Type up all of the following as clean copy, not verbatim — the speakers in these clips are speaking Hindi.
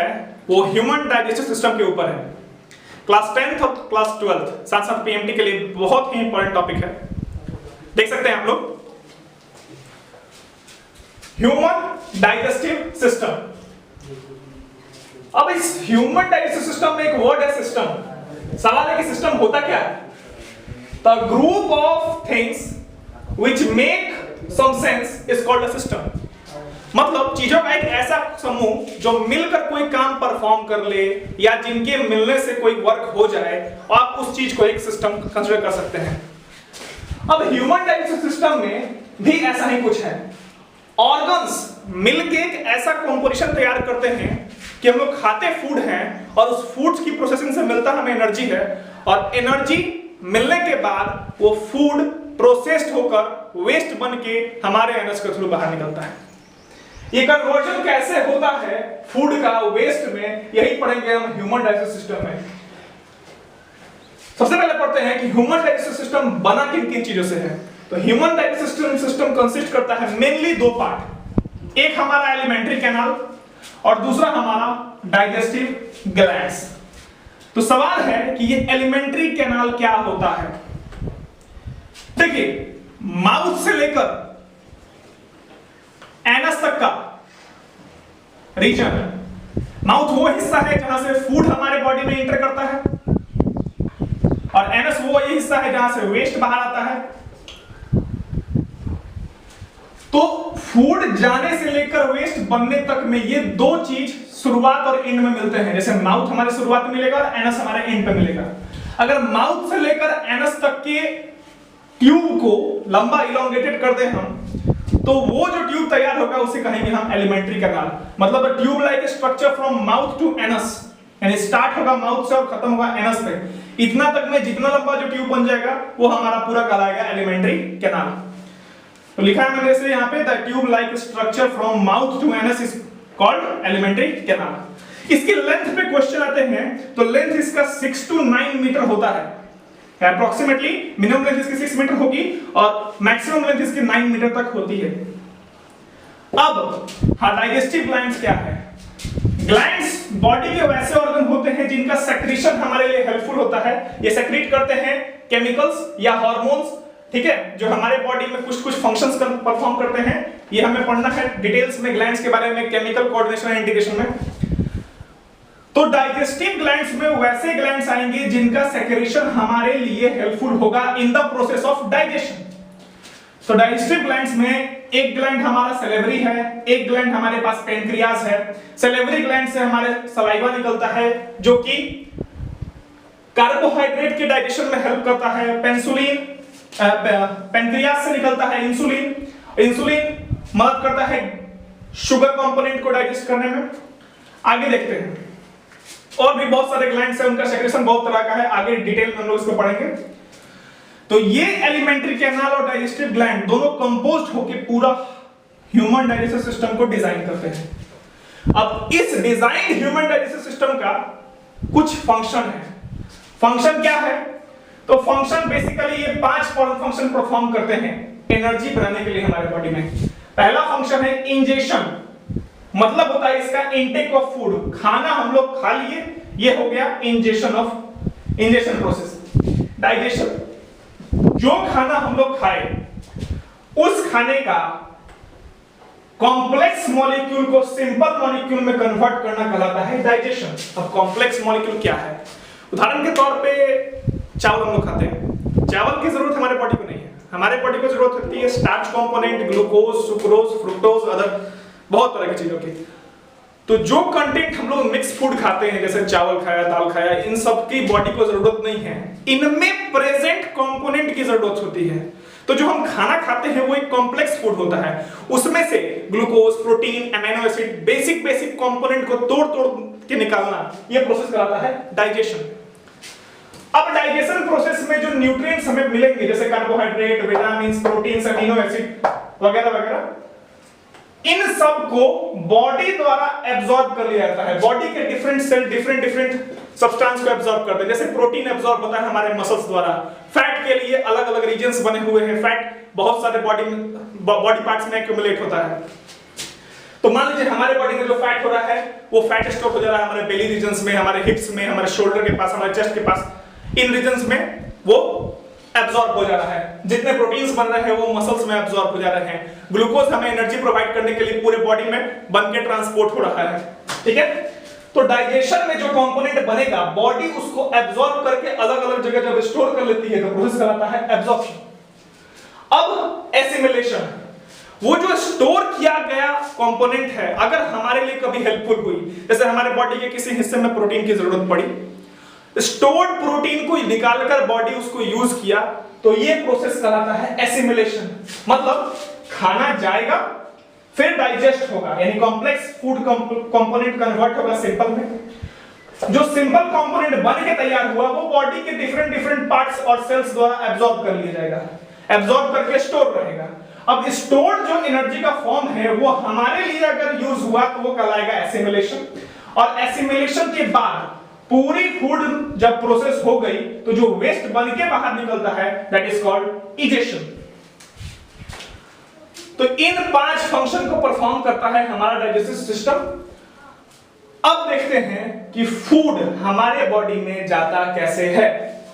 है वो ह्यूमन डाइजेस्टिव सिस्टम के ऊपर है। क्लास 10th और क्लास 12th साथ साथ पीएमटी के लिए बहुत ही इंपॉर्टेंट टॉपिक है। देख सकते हैं आप लोग, ह्यूमन डाइजेस्टिव सिस्टम। अब इस ह्यूमन डाइजेस्टिव सिस्टम में एक वर्ड है सिस्टम। सवाल है कि सिस्टम होता क्या है? The group of things which make some sense is called a system. मतलब चीजों का एक ऐसा समूह जो मिलकर कोई काम परफॉर्म कर ले या जिनके मिलने से कोई वर्क हो जाए, आप उस चीज को एक सिस्टम कंसीडर कर सकते हैं। अब ह्यूमन डाइजेस्टिव सिस्टम में भी ऐसा ही कुछ है। ऑर्गन्स मिलके एक ऐसा कंपोजिशन तैयार करते हैं कि हम लोग खाते फूड हैं और उस फूड की प्रोसेसिंग से मिलता हमें एनर्जी है, और एनर्जी मिलने के बाद वो फूड प्रोसेस्ड होकर वेस्ट बन के हमारे एनर्जी के थ्रू बाहर निकलता है। ये कन्वर्जन कैसे होता है फूड का वेस्ट में, यही पढ़ेंगे हम ह्यूमन डाइजेस्टिव सिस्टम में। सबसे पहले पढ़ते हैं कि ह्यूमन डाइजेस्टिव सिस्टम बना किन किन चीजों से है। तो ह्यूमन डाइजेस्टिव सिस्टम कंसिस्ट करता है मेनली दो पार्ट, एक हमारा एलिमेंट्री कैनाल और दूसरा हमारा डाइजेस्टिव ग्लैंड्स। तो सवाल है कि ये एलिमेंट्री कैनाल क्या होता है। देखिए, माउथ से लेकर एनस तक का रीजन, माउथ वो हिस्सा है जहां से फूड हमारे बॉडी में एंटर करता है, और एनस वो ये हिस्सा है जहां से वेस्ट बाहर आता है। तो फूड जाने से लेकर वेस्ट बनने तक में ये दो चीज शुरुआत और एंड में मिलते हैं। जैसे माउथ हमारे शुरुआत में मिलेगा और एनस हमारे एंड पे मिलेगा। अगर माउथ से लेकर एनस तक के ट्यूब को लंबा इलोंगेटेड कर दें हम, तो वो जो ट्यूब तैयार होगा उसे कहेंगे हम एलिमेंट्री कैनाल। मतलब tube like structure from mouth to anus, यानी स्टार्ट होगा माउथ से और खत्म होगा एनस पे। इतना तक में जितना लंबा जो ट्यूब बन जाएगा वो हमारा पूरा कहलाएगा एलिमेंट्री कैनाल। तो लिखा है मैंने इसे यहाँ पे, the tube like structure from mouth to anus is called alimentary canal. इसकी लेंथ पे क्वेश्चन आते हैं, तो लेंथ इसका 6 to 9 मीटर होता है अप्रोक्सीमेटली। मिनिमम लेंथ इसकी 6 मीटर होगी और मैक्सिमम लेंथ इसकी 9 मीटर तक होती है। अब डाइजेस्टिव ग्लैंड्स क्या है? ग्लैंड्स बॉडी के वैसे ऑर्गन होते हैं जिनका सेक्रीशन हमारे लिए हेल्पफुल होता है। ये सेक्रीट करते हैं केमिकल्स या हार्मोन्स, ठीक है, जो हमारे बॉडी में कुछ कुछ फंक्शंस परफॉर्म करते हैं। ये हमें पढ़ना है डिटेल्स में ग्लैंड्स के बारे में, केमिकल कोऑर्डिनेशन एंड इंटीग्रेशन में। तो डाइजेस्टिव ग्लैंड्स में वैसे ग्लैंड्स आएंगे जिनका सेक्रेशन हमारे लिए हेल्पफुल होगा in the process of digestion. तो डाइजेस्टिव ग्लैंड्स में एक ग्लैंड हमारा सैलिवरी है, एक ग्लैंड हमारे पास पेनक्रियास है। सैलिवरी ग्लैंड से हमारे सलाइवा निकलता है जो कि कार्बोहाइड्रेट के डाइजेशन में हेल्प करता है। पेनक्रियास से निकलता है इंसुलिन, इंसुलिन मदद करता है शुगर कंपोनेंट को डाइजेस्ट करने में। आगे देखते हैं, और भी बहुत सारे ग्लैंड्स हैं, उनका सेक्रेशन बहुत तरह का है, आगे डिटेल में हम लोग इसको पढ़ेंगे। तो ये एलिमेंट्री कैनाल और डाइजेस्टिव ग्लैंड दोनों कंपोज्ड होकर पूरा ह्यूमन डाइजेस्टिव सिस्टम को डिजाइन करते हैं। अब इस डिजाइन ह्यूमन डाइजेस्टिव सिस्टम का कुछ फंक्शन है। फंक्शन क्या है? तो फंक्शन बेसिकली ये 5 फंक्शन परफॉर्म करते हैं एनर्जी बनाने के लिए हमारे बॉडी में। पहला फंक्शन है इंजेशन, मतलब होता है इसका इनटेक ऑफ फूड, खाना हम लोग खा लिए, ये हो गया इंजेशन प्रोसेस। डाइजेशन, जो खाना हम लोग खाए उस खाने का कॉम्प्लेक्स मॉलिक्यूल को सिंपल मॉलिक्यूल में कन्वर्ट करना कहलाता है डाइजेशन। अब कॉम्प्लेक्स मॉलिक्यूल क्या है? उदाहरण के तौर पे चावल हम लोग खाते हैं, चावल की जरूरत हमारे बॉडी को नहीं है। हमारे बॉडी को जरूरत होती है starch component, glucose, sucrose, fructose, other बहुत तरह की चीजों की। तो जो कंटेंट हम लोग मिक्स फूड खाते हैं, जैसे चावल खाया, दाल खाया, इन सब की बॉडी को जरूरत नहीं है, इनमें प्रेजेंट कंपोनेंट की जरूरत होती है। तो जो हम खाना खाते हैं वो एक कॉम्प्लेक्स फूड होता है, उसमें से glucose, protein, amino acid, basic component को तोड़ के निकालना, ये प्रोसेस कहलाता है डाइजेशन। अब डाइजेशन प्रोसेस में जो न्यूट्रिएंट्स हमें मिलेंगे, जैसे carbohydrate, vitamin, protein, amino acid वगैरह वगैरह, इन सब को बॉडी द्वारा एब्जॉर्ब कर लिया जाता है। बॉडी के डिफरेंट सेल डिफरेंट सब्सटेंस को एब्जॉर्ब करते हैं। जैसे प्रोटीन एब्जॉर्ब होता है हमारे मसल्स द्वारा, फैट के लिए अलग अलग रीजन्स बने हुए हैं, फैट बहुत सारे बॉडी पार्ट्स में एक्यूमुलेट होता है। तो मान लीजिए हमारे बॉडी में जो फैट हो रहा है वो फैट स्टोर हो जा रहा है हमारे बेली रीजन्स में, हमारे हिप्स में, हमारे शोल्डर के पास, हमारे चेस्ट के पास, इन रीजन्स में वो एब्जॉर्ब हो जा रहा है। जितने प्रोटीन्स बन रहे हैं वो मसल्स में एब्जॉर्ब हो जा रहे हैं। ग्लूकोज हमें एनर्जी प्रोवाइड करने के लिए पूरे बॉडी में बन के ट्रांसपोर्ट हो रहा है, ठीक है। तो डाइजेशन में जो कंपोनेंट बनेगा बॉडी उसको एब्जॉर्ब करके अलग अलग जगह जब स्टोर कर लेती है तो प्रोसेस कहलाता है एब्जॉर्प्शन। अब एसिमिलेशन, वो जो स्टोर किया गया कंपोनेंट है अगर हमारे लिए कभी हेल्पफुल हुई, जैसे हमारे बॉडी के किसी हिस्से में प्रोटीन की जरूरत पड़ी, स्टोर्ड प्रोटीन को निकालकर बॉडी उसको यूज किया, तो ये प्रोसेस कहलाता है एसिमिलेशन। मतलब खाना जाएगा फिर डाइजेस्ट होगा, यानी कॉम्प्लेक्स फूड कंपोनेंट कन्वर्ट होगा सिंपल में। जो सिंपल कंपोनेंट बन के तैयार हुआ वो बॉडी के डिफरेंट पार्ट्स और सेल्स द्वारा एब्जॉर्ब कर लिया जाएगा, एब्जॉर्ब करके स्टोर रहेगा। अब स्टोर्ड जो एनर्जी का फॉर्म है वो हमारे लिए अगर यूज हुआ तो वो कहलाएगा एसिमिलेशन। और एसिमिलेशन के बाद पूरी फूड जब प्रोसेस हो गई तो जो वेस्ट बन के बाहर निकलता है दैट इज कॉल्ड इजेशन। तो इन 5 फंक्शन को परफॉर्म करता है हमारा डाइजेस्टिव सिस्टम। अब देखते हैं कि फूड हमारे बॉडी में जाता कैसे है।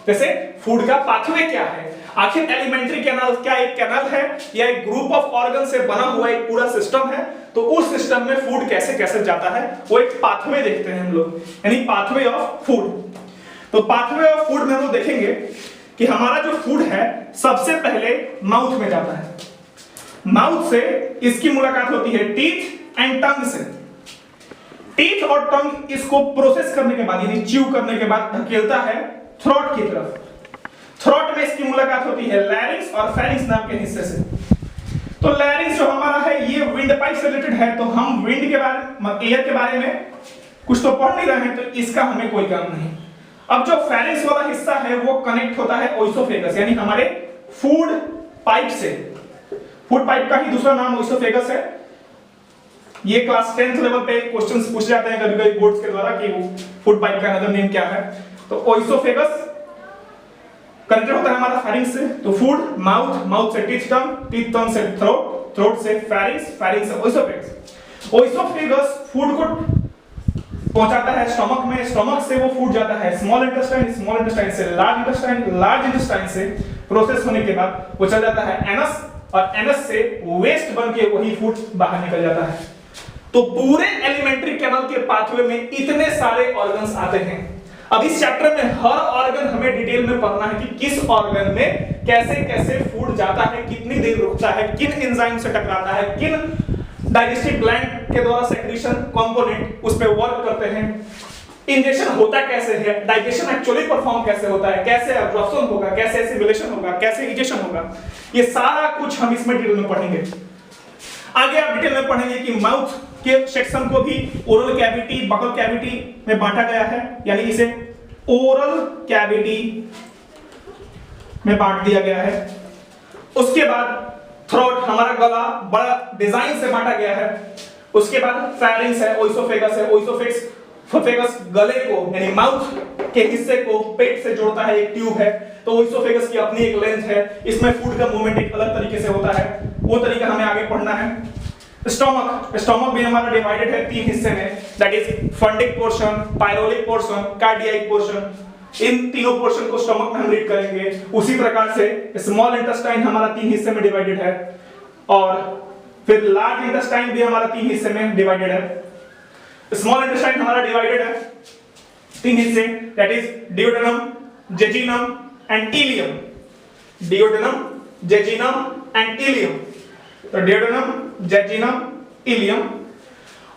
जैसे फूड का पाथवे क्या है, आखिर एलिमेंट्री कैनाल क्या एक कैनाल है या एक ग्रुप ऑफ ऑर्गन से बना हुआ एक पूरा सिस्टम है, तो उस सिस्टम में फूड कैसे कैसे जाता है वो एक पाथवे देखते हैं हम लोग, यानी पाथवे ऑफ फूड। तो पाथवे ऑफ फूड में हम लोग देखेंगे कि हमारा जो फूड है सबसे पहले माउथ में जाता है। माउथ से इसकी मुलाकात होती है टीथ एंड टंग से। टीथ और टंग इसको प्रोसेस करने के बाद यानी च्यू करने के बाद धकेलता है थ्रोट की तरफ। थ्रोट में इसकी मुलाकात होती है लैरिंक्स और फेरिंक्स नाम के हिस्से से। तो लैरिंक्स जो हमारा है ये विंड पाइप से रिलेटेड है, तो हम विंड के बारे एयर के बारे में कुछ तो पढ़ नहीं रहे हैं, तो इसका हमें कोई काम नहीं। अब जो फेरिंक्स वाला हिस्सा है वो कनेक्ट होता है ओइसोफेगस, यानी हमारे फूड पाइप से। फूड पाइप का ही दूसरा नाम ओइसोफेगस है। ये क्लास 10th लेवल पे क्वेश्चंस पूछे जाते हैं कभी-कभी बोर्ड्स के द्वारा कि फूड पाइप का अदर नेम क्या है। तो ओइसोफेगस कनेक्टेड होता है हमारा फेरिंक्स से। तो फूड माउथ, माउथ से टीथ टंग से थ्रोट, थ्रोट से फेरिंक्स, फेरिंक्स से ओइसोफेगस। ओइसोफेगस फूड को पहुंचाता है स्टमक में, स्टमक से वो फूड जाता है स्मॉल इंटेस्टाइन, स्मॉल इंटेस्टाइन से लार्ज इंटेस्टाइन, लार्ज इंटेस्टाइन से प्रोसेस होने के बाद वो चल जाता है एनस, और एनस से वेस्ट बन के वही फूड बाहर निकल जाता है। तो पूरे एलिमेंट्री कैनाल के पाथवे में इतने सारे ऑर्गन्स आते हैं। अब इस चैप्टर में हर ऑर्गन हमें डिटेल में पढ़ना है कि किस ऑर्गन में कैसे कैसे फूड जाता है, कितनी देर रुकता है, किन एंजाइम से टकराता है, किन डाइजेस्टिव ग्लैंड के द्वारा सेक्रीशन कंपोनेंट उस पे वर्क करते हैं, इंजेक्शन होता कैसे है, डाइजेशन एक्चुअली परफॉर्म कैसे होता है, कैसे एब्जॉर्प्शन होगा, कैसे एसिमिलेशन होगा, कैसे इंजेक्शन होगा, ये सारा कुछ हम इसमें डिटेल में पढ़ेंगे। आगे आप डिटेल में पढ़ेंगे कि माउथ के सेक्शन को भी ओरल कैविटी, बकल कैविटी में बांटा गया है, यानी इसे ओरल कैविटी में बांट दिया गया है। उसके बाद थ्रोट, हमारा गला बड़ा डिजाइन से बांटा गया है। उसके बाद फेरिंक्स है, ओइसोफेगस है, ओइसोफेगस गले को यानी माउथ के हिस्से को पेट से जोड़ता है, एक ट्यूब है। तो ओइसोफेगस की अपनी एक लेंथ है, इसमें फूड का मूवमेंट एक अलग तरीके से होता है, वो तरीका हमें आगे पढ़ना है। स्टमक, स्टमक भी हमारा डिवाइडेड है 3 हिस्से में, that is fundic portion, pyloric portion, cardiac portion. इन तीनों पोर्शन को स्टमक में हम रीड करेंगे। उसी प्रकार से स्मॉल इंटेस्टाइन हमारा 3 हिस्से में डिवाइडेड है, और फिर लार्ज इंटेस्टाइन भी हमारा 3 हिस्से में डिवाइडेड है। स्मॉल इंटेस्टाइन हमारा डिवाइडेड है 3 हिस्से, that is duodenum, jejunum and ileum. Duodenum, jejunum and ileum. तो डियोडेनम, जेजिनम, इलियम।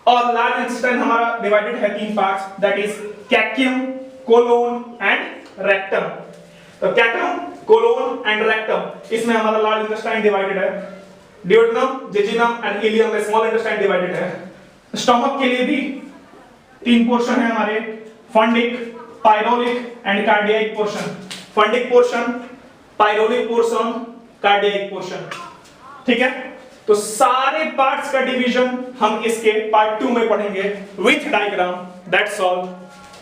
और लार्ज इंटेस्टाइन हमारा डिवाइडेड है 3 parts, that is caecum, colon and rectum. तो कैटम, कोलोन एंड रेक्टम, इसमें हमारा लार्ज इंटेस्टाइन डिवाइडेड है। डियोडेनम, जेजिनम एंड इलियम में स्मॉल इंटेस्टाइन डिवाइडेड है। स्टमक के लिए भी 3 पोर्शन है हमारे, fundic, pyloric and cardiac portion. Fundic portion, pyloric portion, cardiac portion, ठीक है। तो सारे पार्ट्स का डिवीजन हम इसके पार्ट 2 में पढ़ेंगे with diagram. That's all,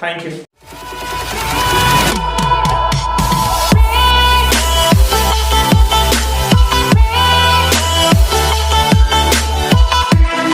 thank you.